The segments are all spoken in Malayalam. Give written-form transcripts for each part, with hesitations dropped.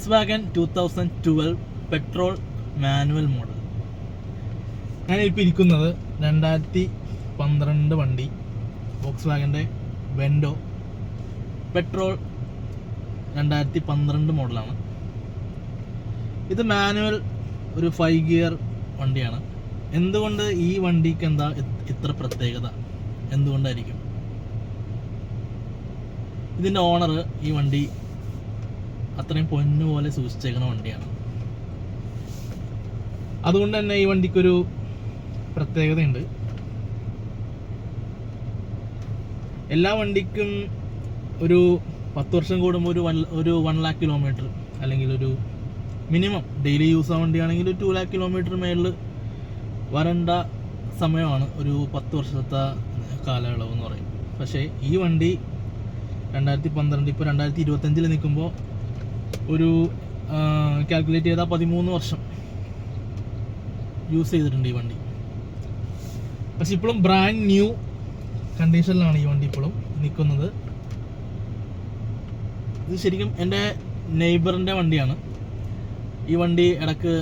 Volkswagen 2012 petrol manual model. ഞാനിപ്പോൾ ഇരിക്കുന്നത് 2012 വണ്ടി, വോക്സ്വാഗൻ്റെ വെൻഡോ പെട്രോൾ 2012 മോഡലാണ്. ഇത് മാനുവൽ ഒരു 5 ഗിയർ വണ്ടിയാണ്. എന്തുകൊണ്ട് ഈ വണ്ടിക്ക് എന്താ ഇത്ര പ്രത്യേകത? എന്തുകൊണ്ടായിരിക്കും? ഇതിൻ്റെ ഓണർ ഈ വണ്ടി അത്രയും പൊന്നുപോലെ സൂക്ഷിച്ചേക്കുന്ന വണ്ടിയാണ്. അതുകൊണ്ട് തന്നെ ഈ വണ്ടിക്കൊരു പ്രത്യേകതയുണ്ട്. എല്ലാ വണ്ടിക്കും ഒരു 10 വർഷം കൂടുമ്പോൾ ഒരു 1 lakh കിലോമീറ്റർ, അല്ലെങ്കിൽ ഒരു മിനിമം ഡെയിലി യൂസ് ആ വണ്ടിയാണെങ്കിൽ ഒരു 2 lakh കിലോമീറ്റർ മേളിൽ വരേണ്ട സമയമാണ് ഒരു 10 വർഷത്തെ കാലയളവ് എന്ന് പറയും. പക്ഷേ ഈ വണ്ടി 2012 ഇപ്പോൾ 2025 നിൽക്കുമ്പോൾ ഒരു കാൽക്കുലേറ്റ് ചെയ്താൽ 13 വർഷം യൂസ് ചെയ്തിട്ടുണ്ട് ഈ വണ്ടി. പക്ഷെ ഇപ്പോഴും ബ്രാൻഡ് ന്യൂ കണ്ടീഷനിലാണ് ഈ വണ്ടി ഇപ്പോഴും നിൽക്കുന്നത്. ഇത് ശരിക്കും എൻ്റെ നെയ്ബറിൻ്റെ വണ്ടിയാണ്. ഈ വണ്ടി ഇടയ്ക്ക്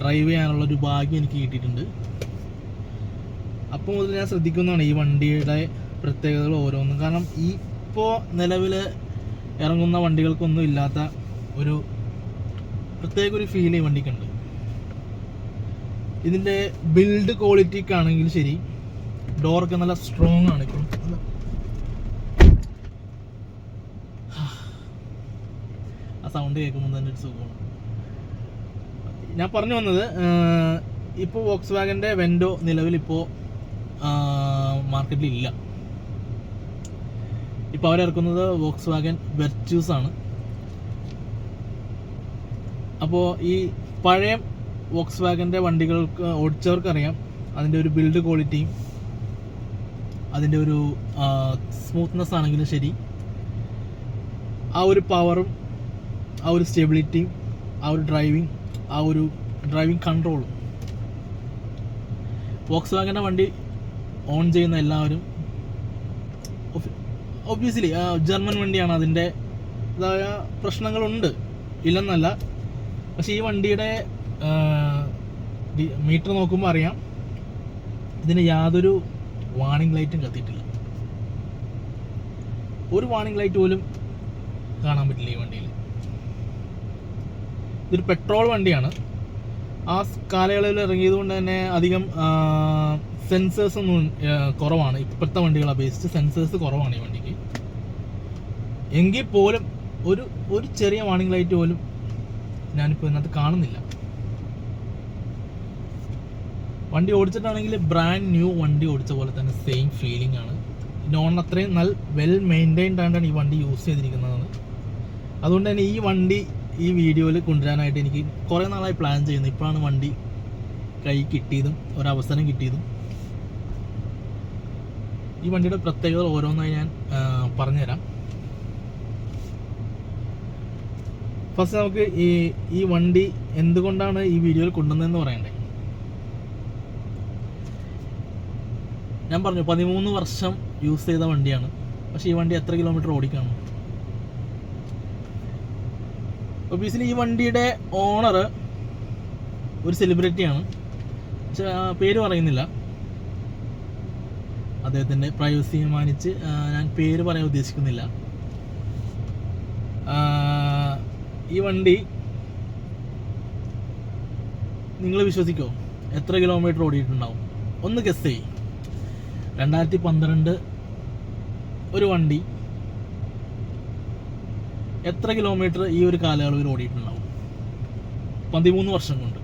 ഡ്രൈവ് ചെയ്യാനുള്ളൊരു ഭാഗ്യം എനിക്ക് കിട്ടിയിട്ടുണ്ട്. അപ്പോൾ മുതൽ ഞാൻ ശ്രദ്ധിക്കുന്നതാണ് ഈ വണ്ടിയുടെ പ്രത്യേകതകൾ ഓരോന്നും. കാരണം ഇപ്പോൾ നിലവിൽ ഇറങ്ങുന്ന വണ്ടികൾക്കൊന്നും ഇല്ലാത്ത ഒരു പ്രത്യേക ഒരു ഫീൽ ഈ വണ്ടിക്കുണ്ട്. ഇതിൻ്റെ ബിൽഡ് ക്വാളിറ്റിക്കാണെങ്കിൽ ശരി, ഡോറൊക്കെ നല്ല സ്ട്രോങ് ആണ്. ഇപ്പം ആ സൗണ്ട് കേൾക്കുമ്പോൾ തന്നെ ഒരു സുഖമാണ്. ഞാൻ പറഞ്ഞു വന്നത്, ഇപ്പോൾ വോക്സ്വാഗൻ്റെ വെൻഡോ നിലവിലിപ്പോൾ മാർക്കറ്റിൽ ഇല്ല. ഇപ്പോൾ അവരിറക്കുന്നത് വോക്സ്വാഗൻ വെർച്യൂസ് ആണ്. അപ്പോൾ ഈ പഴയ വോക്സ്വാഗൻ്റെ വണ്ടികൾക്ക് ഓടിച്ചവർക്കറിയാം അതിൻ്റെ ഒരു ബിൽഡ് ക്വാളിറ്റിയും അതിൻ്റെ ഒരു സ്മൂത്ത്നെസ് ആണെങ്കിലും ശരി, ആ ഒരു പവറും ആ ഒരു സ്റ്റെബിലിറ്റിയും ആ ഒരു ഡ്രൈവിംഗ് കൺട്രോളും വോക്സ്വാഗൻ്റെ വണ്ടി ഓൺ ചെയ്യുന്ന എല്ലാവരും ഒബ്വിയസ്ലി ജർമ്മൻ വണ്ടിയാണ്, അതിൻ്റെതായ പ്രശ്നങ്ങളുണ്ട്, ഇല്ലെന്നല്ല. പക്ഷേ ഈ വണ്ടിയുടെ മീറ്റർ നോക്കുമ്പോൾ അറിയാം ഇതിന് യാതൊരു വാർണിംഗ് ലൈറ്റും കത്തിയിട്ടില്ല. ഒരു വാർണിംഗ് ലൈറ്റ് പോലും കാണാൻ പറ്റില്ല ഈ വണ്ടിയിൽ. ഇതൊരു പെട്രോൾ വണ്ടിയാണ്. ആ കാലയളവിൽ ഇറങ്ങിയത് കൊണ്ട് തന്നെ അധികം സെൻസേഴ്സ് ഒന്നും കുറവാണ്. ഇപ്പോഴത്തെ വണ്ടികളെ അപേക്ഷിച്ച് സെൻസേഴ്സ് കുറവാണ് ഈ വണ്ടിക്ക്. എങ്കിൽ പോലും ഒരു ചെറിയ വാർണിംഗ് ലൈറ്റ് പോലും ഞാനിപ്പോൾ ഇതിനകത്ത് കാണുന്നില്ല. വണ്ടി ഓടിച്ചിട്ടാണെങ്കിൽ ബ്രാൻഡ് ന്യൂ വണ്ടി ഓടിച്ച പോലെ തന്നെ സെയിം ഫീലിംഗ് ആണ്. നോൺ അത്രയും വെൽ മെയിൻറ്റൈൻഡ് ആയിട്ടാണ് ഈ വണ്ടി യൂസ് ചെയ്തിരിക്കുന്നത്. അതുകൊണ്ട് തന്നെ ഈ വണ്ടി ഈ വീഡിയോയിൽ കൊണ്ടുവരാനായിട്ട് എനിക്ക് കുറേ നാളായി പ്ലാൻ ചെയ്യുന്നു. ഇപ്പോഴാണ് വണ്ടി കൈ കിട്ടിയതും ഒരവസരം കിട്ടിയതും. ഈ വണ്ടിയുടെ പ്രത്യേകത ഓരോന്നായി ഞാൻ പറഞ്ഞുതരാം. ഫസ്റ്റ് നമുക്ക് ഈ വണ്ടി എന്തുകൊണ്ടാണ് ഈ വീഡിയോയിൽ കൊണ്ടുവന്നതെന്ന് പറയണ്ടേ. ഞാൻ പറഞ്ഞു 13 വർഷം യൂസ് ചെയ്ത വണ്ടിയാണ്. പക്ഷേ ഈ വണ്ടി എത്ര കിലോമീറ്റർ ഓടിക്കാണ്? ഒബിയസ്ലി ഈ വണ്ടിയുടെ ഓണർ ഒരു സെലിബ്രിറ്റിയാണ്. പക്ഷെ പേര് പറയുന്നില്ല. അദ്ദേഹത്തിൻ്റെ പ്രൈവസി മാനിച്ച് ഞാൻ പേര് പറയാൻ ഉദ്ദേശിക്കുന്നില്ല. ഈ വണ്ടി നിങ്ങൾ വിശ്വസിക്കോ എത്ര കിലോമീറ്റർ ഓടിയിട്ടുണ്ടാവും? ഒന്ന് ഗസ് ചെയ്യ്. 2012 ഒരു വണ്ടി എത്ര കിലോമീറ്റർ ഈ ഒരു കാലയളവിൽ ഓടിയിട്ടുണ്ടാവും? 13 വർഷം കൊണ്ട്.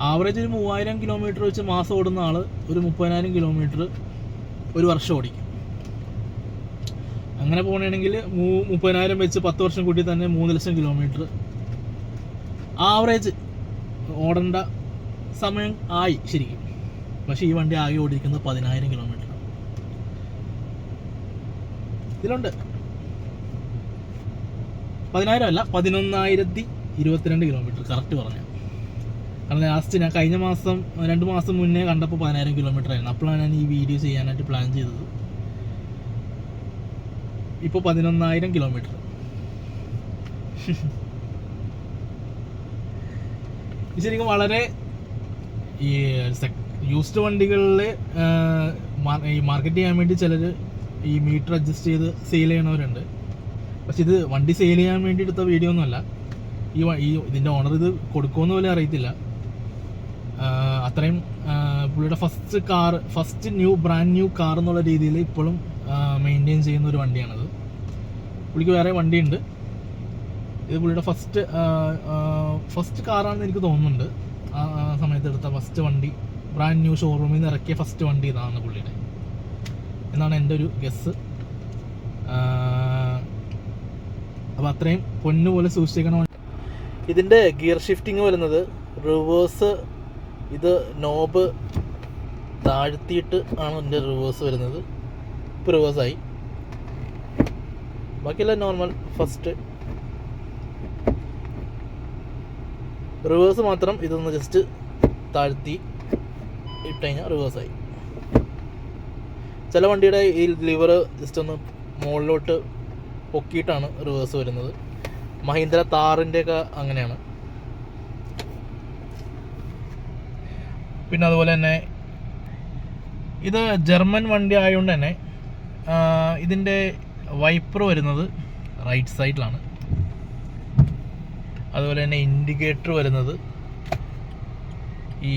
ആവറേജ് ഒരു 3000 കിലോമീറ്റർ വെച്ച് മാസം ഓടുന്ന ആൾ ഒരു 30,000 കിലോമീറ്റർ ഒരു വർഷം ഓടിക്കും. അങ്ങനെ പോകണമെങ്കിൽ 30,000 വെച്ച് 10 വർഷം കൂട്ടി തന്നെ 3 ലക്ഷം കിലോമീറ്റർ ആവറേജ് ഓടേണ്ട സമയം ആയി ശരിക്കും. പക്ഷേ ഈ വണ്ടി ആകെ ഓടിക്കുന്നത് 10,000 കിലോമീറ്റർ. ഇതിലുണ്ട് 10,000 അല്ല, 11,022 കിലോമീറ്റർ കറക്റ്റ് പറഞ്ഞു. കാരണം ലാസ്റ്റ് ഞാൻ കഴിഞ്ഞ മാസം 2 മാസം മുന്നേ കണ്ടപ്പോൾ 10,000 കിലോമീറ്റർ ആയിരുന്നു. അപ്പോഴാണ് ഞാൻ ഈ വീഡിയോ ചെയ്യാനായിട്ട് പ്ലാൻ ചെയ്തത്. ഇപ്പോൾ 11,000 കിലോമീറ്റർ. ശരിക്കും വളരെ ഈ യൂസ്ഡ് വണ്ടികളിൽ ഈ മാർക്കറ്റ് ചെയ്യാൻ വേണ്ടി ചിലർ ഈ മീറ്റർ അഡ്ജസ്റ്റ് ചെയ്ത് സെയിൽ ചെയ്യണവരുണ്ട്. പക്ഷെ ഇത് വണ്ടി സെയിൽ ചെയ്യാൻ വേണ്ടി എടുത്ത വീഡിയോ ഒന്നുമല്ല. ഇതിൻ്റെ ഓണർ ഇത് കൊടുക്കുമെന്ന് പോലും അറിയത്തില്ല. അത്രയും പുള്ളിയുടെ ഫസ്റ്റ് ബ്രാൻഡ് ന്യൂ കാർ എന്നുള്ള രീതിയിൽ ഇപ്പോഴും മെയിൻറ്റെയിൻ ചെയ്യുന്ന ഒരു വണ്ടിയാണത്. പുള്ളിക്ക് വേറെ വണ്ടിയുണ്ട്. ഇത് പുള്ളിയുടെ ഫസ്റ്റ് കാറാണെന്ന് എനിക്ക് തോന്നുന്നുണ്ട്. ആ സമയത്ത് എടുത്ത ഫസ്റ്റ് വണ്ടി, ബ്രാൻഡ് ന്യൂ ഷോറൂമിൽ നിന്ന് ഇറക്കിയ ഫസ്റ്റ് വണ്ടി ഇതാണ് പുള്ളിയുടെ എന്നാണ് എൻ്റെ ഒരു ഗസ്. അപ്പോൾ അത്രയും പൊന്നുപോലെ സൂക്ഷിക്കണം. ഇതിൻ്റെ ഗിയർ ഷിഫ്റ്റിംഗ് വരുന്നത് റിവേഴ്സ്, ഇത് നോബ് താഴ്ത്തിയിട്ട് ആണ് ഇതിൻ്റെ റിവേഴ്സ് വരുന്നത്. ഇപ്പോൾ റിവേഴ്സായി. ബാക്കിയെല്ലാം നോർമൽ. ഫസ്റ്റ് റിവേഴ്സ് മാത്രം ഇതൊന്ന് ജസ്റ്റ് താഴ്ത്തി ഇട്ട് കഴിഞ്ഞാൽ റിവേഴ്സായി. ചില വണ്ടിയുടെ ഈ ലിവർ ജസ്റ്റ് ഒന്ന് മുകളിലോട്ട് പൊക്കിയിട്ടാണ് റിവേഴ്സ് വരുന്നത്. മഹീന്ദ്ര താറിൻ്റെയൊക്കെ അങ്ങനെയാണ്. പിന്നെ അതുപോലെ തന്നെ ഇത് ജർമ്മൻ വണ്ടി ആയതുകൊണ്ട് തന്നെ ഇതിൻ്റെ വൈപ്പർ വരുന്നത് റൈറ്റ് സൈഡിലാണ്. അതുപോലെ തന്നെ ഇൻഡിക്കേറ്റർ വരുന്നത് ഈ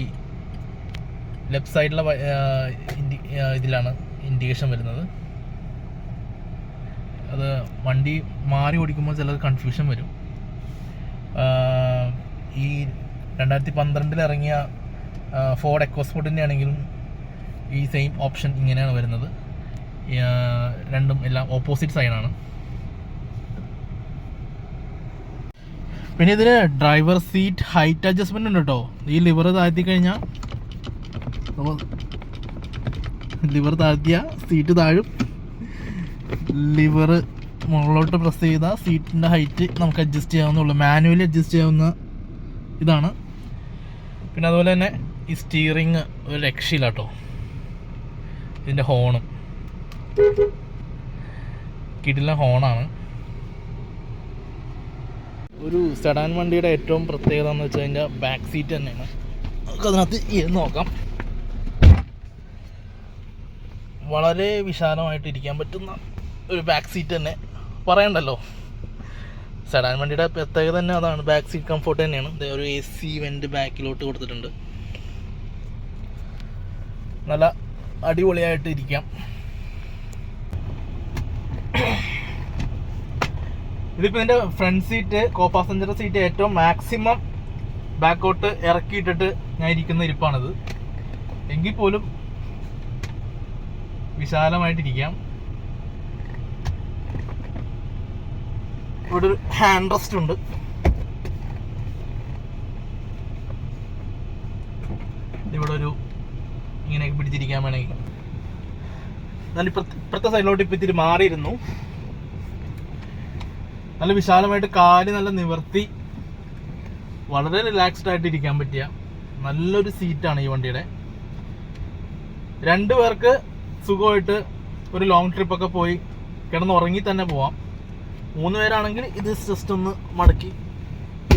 ലെഫ്റ്റ് സൈഡിലെ ഇതിലാണ് ഇൻഡിക്കേഷൻ വരുന്നത്. അത് വണ്ടി മാറി ഓടിക്കുമ്പോൾ ചിലത് കൺഫ്യൂഷൻ വരും. ഈ 2012 ഇറങ്ങിയ ഫോർഡ് എക്കോസ്പോർട്ടിൻ്റെ ആണെങ്കിലും ഈ സെയിം ഓപ്ഷൻ ഇങ്ങനെയാണ് വരുന്നത്. രണ്ടും എല്ലാം ഓപ്പോസിറ്റ് സൈഡാണ്. പിന്നെ ഇതിന് ഡ്രൈവർ സീറ്റ് ഹൈറ്റ് അഡ്ജസ്റ്റ്മെൻ്റ് ഉണ്ട് കേട്ടോ. ഈ ലിവർ താഴ്ത്തി കഴിഞ്ഞാൽ ലിവർ താഴ്ത്തിയ സീറ്റ് താഴും. ലിവർ മുകളിലോട്ട് പ്രസ് ചെയ്താൽ സീറ്റിൻ്റെ ഹൈറ്റ് നമുക്ക് അഡ്ജസ്റ്റ് ചെയ്യാവുന്നുള്ളൂ. മാനുവലി അഡ്ജസ്റ്റ് ചെയ്യാവുന്ന ഇതാണ്. പിന്നെ അതുപോലെ തന്നെ ഈ സ്റ്റീറിങ് ഒരു രക്ഷയില്ല കേട്ടോ. ഇതിൻ്റെ ഹോണും കിടിലൻ ഹോണാണ്. ഒരു സെഡാൻ വണ്ടിയുടെ ഏറ്റവും പ്രത്യേകത എന്ന് വെച്ചാൽ അതിൻ്റെ ബാക്ക് സീറ്റ് തന്നെയാണ്. നമുക്ക് അതിനകത്ത് ഇരുന്ന് നോക്കാം. വളരെ വിശാലമായിട്ട് ഇരിക്കാൻ പറ്റുന്ന ഒരു ബാക്ക് സീറ്റ് തന്നെ പറയണ്ടല്ലോ. സെഡാൻ വണ്ടിയുടെ പ്രത്യേകത തന്നെ അതാണ്. ബാക്ക് സീറ്റ് കംഫോർട്ട് തന്നെയാണ്. ഒരു AC വെൻ്റ് ബാക്കിലോട്ട് കൊടുത്തിട്ടുണ്ട്. നല്ല അടിപൊളിയായിട്ട് ഇരിക്കാം. ഇതിപ്പോൾ ഇതിൻ്റെ ഫ്രണ്ട് സീറ്റ്, കോ പാസഞ്ചർ സീറ്റ് ഏറ്റവും മാക്സിമം ബാക്കോട്ട് ഇറക്കിയിട്ടിട്ട് ഞാൻ ഇരിക്കുന്ന ഇരിപ്പാണിത്. എങ്കിൽ പോലും വിശാലമായിട്ടിരിക്കാം. ഇവിടെ ഒരു ഹാൻഡ് റെസ്റ്റ് ഉണ്ട്. ഇവിടെ ഒരു ഇങ്ങനെയൊക്കെ പിടിച്ചിരിക്കാൻ വേണമെങ്കിൽ. ഞാൻ ഇപ്പുറത്തെ സൈഡിലോട്ട് ഇപ്പം ഇത്തിരി മാറിയിരുന്നു. നല്ല വിശാലമായിട്ട് കാല് നല്ല നിവർത്തി വളരെ റിലാക്സ്ഡ് ആയിട്ട് ഇരിക്കാൻ പറ്റിയ നല്ലൊരു സീറ്റാണ് ഈ വണ്ടിയുടെ. 2 പേർക്ക് സുഖമായിട്ട് ഒരു ലോങ് ട്രിപ്പൊക്കെ പോയി കിടന്നുറങ്ങി തന്നെ പോവാം. 3 പേരാണെങ്കിൽ ഇത് ജസ്റ്റ് ഒന്ന് മടക്കി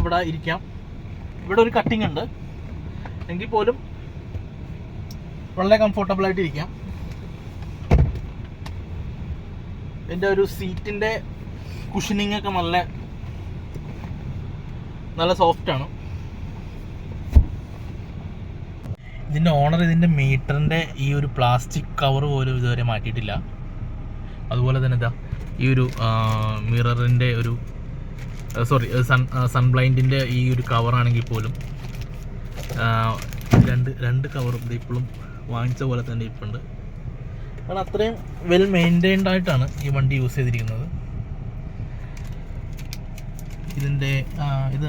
ഇവിടെ ഇരിക്കാം. ഇവിടെ ഒരു കട്ടിങ് ഉണ്ട്. എങ്കിൽ പോലും വളരെ കംഫർട്ടബിളായിട്ട് ഇരിക്കാം. ഇതിൻ്റെ ഒരു സീറ്റിൻ്റെ കുഷനിങ് ഒക്കെ നല്ല സോഫ്റ്റാണ്. ഇതിൻ്റെ ഓണർ ഇതിൻ്റെ മീറ്ററിൻ്റെ ഈ ഒരു പ്ലാസ്റ്റിക് കവർ പോലും ഇതുവരെ മാറ്റിയിട്ടില്ല. അതുപോലെ തന്നെ ഇതാ ഈ ഒരു മിററിൻ്റെ ഒരു സൺബ്ലൈൻഡിൻ്റെ ഈ ഒരു കവറാണെങ്കിൽ പോലും രണ്ട് കവറും ഇത് ഇപ്പോഴും വാങ്ങിച്ച പോലെ തന്നെ ഇപ്പുണ്ട്. കാരണം അത്രയും വെൽ മെയിൻറ്റൈൻഡ് ആയിട്ടാണ് ഈ വണ്ടി യൂസ് ചെയ്തിരിക്കുന്നത്. ഇതിൻ്റെ ഇത്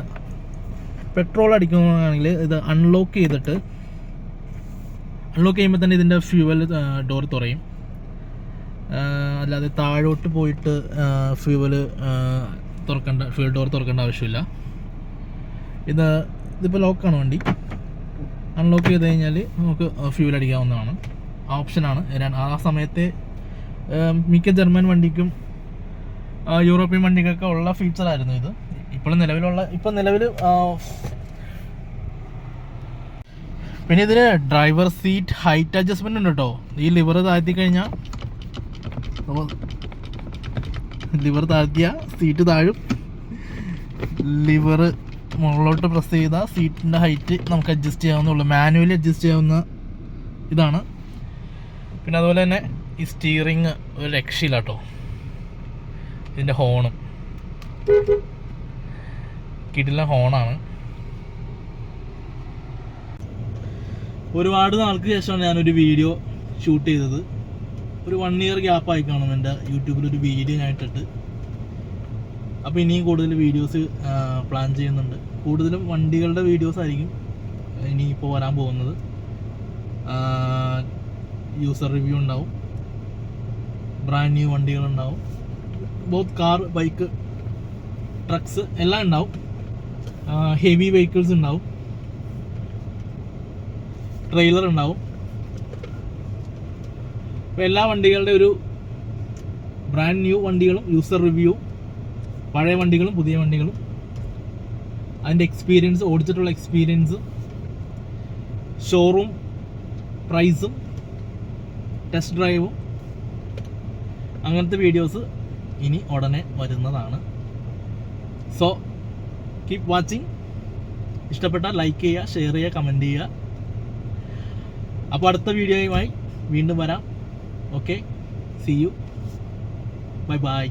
പെട്രോൾ അടിക്കുകയാണെങ്കിൽ ഇത് അൺലോക്ക് ചെയ്യുമ്പോൾ തന്നെ ഇതിൻ്റെ ഫ്യൂവൽ ഡോർ തുറയും. അല്ലാതെ താഴോട്ട് പോയിട്ട് ഫ്യൂവൽ ഡോർ തുറക്കേണ്ട ആവശ്യമില്ല. ഇതിപ്പോൾ ലോക്കാണ് വണ്ടി. അൺലോക്ക് ചെയ്ത് കഴിഞ്ഞാൽ നമുക്ക് ഫ്യൂവൽ അടിക്കാവുന്നതാണ്. ഓപ്ഷനാണ്. ആ സമയത്തെ മിക്ക ജർമ്മൻ വണ്ടിക്കും യൂറോപ്യൻ വണ്ടിക്കൊക്കെ ഉള്ള ഫീച്ചറായിരുന്നു ഇത്. ഇപ്പോഴും നിലവിൽ പിന്നെ ഇതിന് ഡ്രൈവർ സീറ്റ് ഹൈറ്റ് അഡ്ജസ്റ്റ്മെന്റ് ഉണ്ട് കേട്ടോ. ഈ ലിവർ താഴ്ത്തി കഴിഞ്ഞാൽ ലിവർ താഴ്ത്തിയ സീറ്റ് താഴും, ലിവർ മുകളിലോട്ട് പ്രസ് ചെയ്താൽ സീറ്റിൻ്റെ ഹൈറ്റ് നമുക്ക് അഡ്ജസ്റ്റ് ചെയ്യാവുന്നുള്ളൂ, മാനുവലി അഡ്ജസ്റ്റ് ചെയ്യാവുന്ന ഇതാണ്. പിന്നെ അതുപോലെ തന്നെ ഈ സ്റ്റീറിങ് ഒരു രക്ഷയില്ല കേട്ടോ. ഇതിൻ്റെ ഹോണും കിടിലൻ ഹോണാണ്. ഒരുപാട് നാൾക്ക് ശേഷമാണ് ഞാനൊരു വീഡിയോ ഷൂട്ട് ചെയ്തത്. ഒരു 1 year ഗ്യാപ്പായി കാണും എൻ്റെ യൂട്യൂബിലൊരു വീഡിയോ ഞാൻ ഇട്ടിട്ട്. അപ്പോൾ ഇനിയും കൂടുതൽ വീഡിയോസ് പ്ലാൻ ചെയ്യുന്നുണ്ട്. കൂടുതലും വണ്ടികളുടെ വീഡിയോസ് ആയിരിക്കും ഇനിയിപ്പോൾ വരാൻ പോകുന്നത്. യൂസർ റിവ്യൂ ഉണ്ടാവും, ബ്രാൻഡ് ന്യൂ വണ്ടികളുണ്ടാവും, ബോത്ത് കാർ, ബൈക്ക്, ട്രക്സ് എല്ലാം ഉണ്ടാവും. ഹെവി വെഹിക്കിൾസ് ഉണ്ടാവും, ട്രെയിലർ ഉണ്ടാവും. അപ്പോൾ എല്ലാ വണ്ടികളുടെ ഒരു ബ്രാൻഡ് ന്യൂ വണ്ടികളും യൂസർ റിവ്യൂ, പഴയ വണ്ടികളും പുതിയ വണ്ടികളും, അതിൻ്റെ എക്സ്പീരിയൻസ്, ഓടിച്ചിട്ടുള്ള എക്സ്പീരിയൻസ്, ഷോറൂം പ്രൈസും ടെസ്റ്റ് ഡ്രൈവും, അങ്ങനത്തെ വീഡിയോസ് ഇനി ഉടനെ വരുന്നതാണ്. So keep watching. ഇഷ്ടപ്പെട്ടാൽ ലൈക്ക് ചെയ്യുക, ഷെയർ ചെയ്യുക, കമൻറ്റ് ചെയ്യുക. അപ്പോൾ അടുത്ത വീഡിയോയുമായി വീണ്ടും വരാം. Okay, see you, bye by.